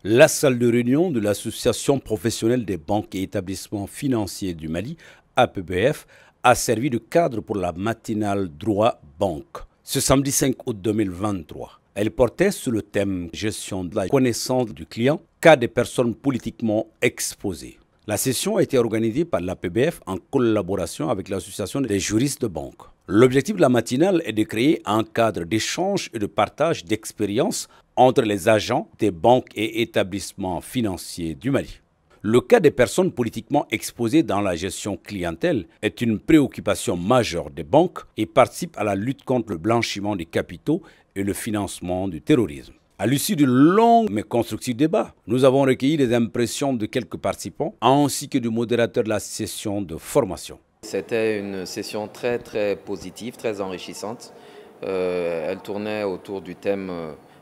La salle de réunion de l'Association professionnelle des banques et établissements financiers du Mali, APBF, a servi de cadre pour la matinale droit banque. Ce samedi 5 août 2023, elle portait sur le thème gestion de la connaissance du client, cas des personnes politiquement exposées. La session a été organisée par l'APBF en collaboration avec l'Association des juristes de banque. L'objectif de la matinale est de créer un cadre d'échange et de partage d'expériences entre les agents des banques et établissements financiers du Mali. Le cas des personnes politiquement exposées dans la gestion clientèle est une préoccupation majeure des banques et participe à la lutte contre le blanchiment des capitaux et le financement du terrorisme. À l'issue de longs mais constructifs débats, nous avons recueilli les impressions de quelques participants ainsi que du modérateur de la session de formation. C'était une session très positive, très enrichissante. Elle tournait autour du thème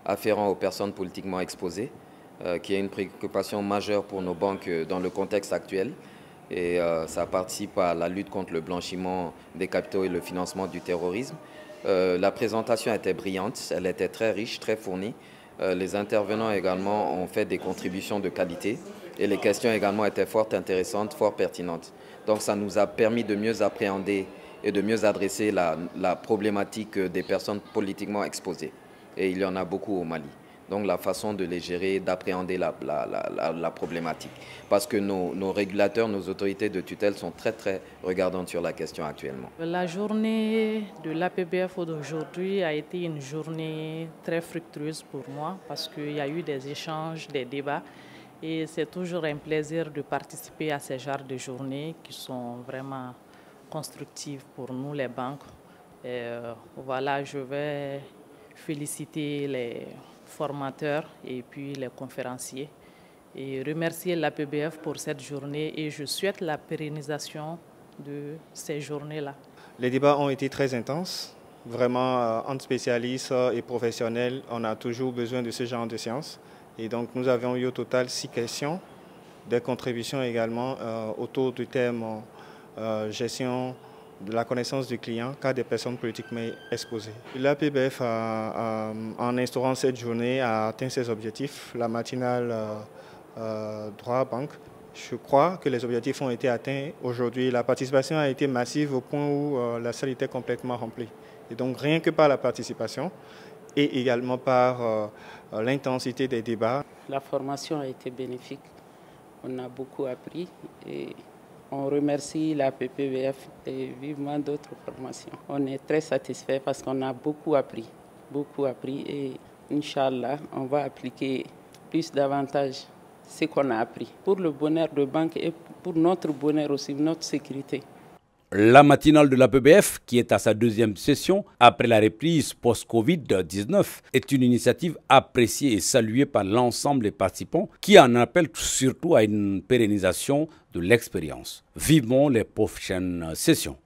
afférent aux personnes politiquement exposées, qui est une préoccupation majeure pour nos banques dans le contexte actuel. Et ça participe à la lutte contre le blanchiment des capitaux et le financement du terrorisme. La présentation était brillante, elle était très riche, très fournie. Les intervenants également ont fait des contributions de qualité et les questions également étaient fort intéressantes, fort pertinentes. Donc ça nous a permis de mieux appréhender et de mieux adresser la problématique des personnes politiquement exposées. Et il y en a beaucoup au Mali. Donc la façon de les gérer, d'appréhender la problématique. Parce que nos régulateurs, nos autorités de tutelle sont très regardantes sur la question actuellement. La journée de l'APBF d'aujourd'hui a été une journée très fructueuse pour moi parce qu'il y a eu des échanges, des débats. Et c'est toujours un plaisir de participer à ces genres de journées qui sont vraiment constructives pour nous, les banques. Et voilà, je vais féliciter les formateurs et puis les conférenciers et remercier l'APBF pour cette journée et je souhaite la pérennisation de ces journées-là. Les débats ont été très intenses, vraiment entre spécialistes et professionnels, on a toujours besoin de ce genre de séances et donc nous avons eu au total 6 questions, des contributions également autour du thème gestion de la connaissance du client, cas des personnes politiquement exposées. L'APBF, en instaurant cette journée, a atteint ses objectifs. La matinale droit banque, je crois que les objectifs ont été atteints aujourd'hui. La participation a été massive au point où la salle était complètement remplie. Et donc rien que par la participation et également par l'intensité des débats. La formation a été bénéfique. On a beaucoup appris et on remercie la PPBF et vivement d'autres formations. On est très satisfait parce qu'on a beaucoup appris et Inch'Allah, on va appliquer plus davantage ce qu'on a appris pour le bonheur de banque et pour notre bonheur aussi, notre sécurité. La matinale de l'APBF, qui est à sa deuxième session après la reprise post-Covid-19, est une initiative appréciée et saluée par l'ensemble des participants qui en appellent surtout à une pérennisation de l'expérience. Vivons les prochaines sessions.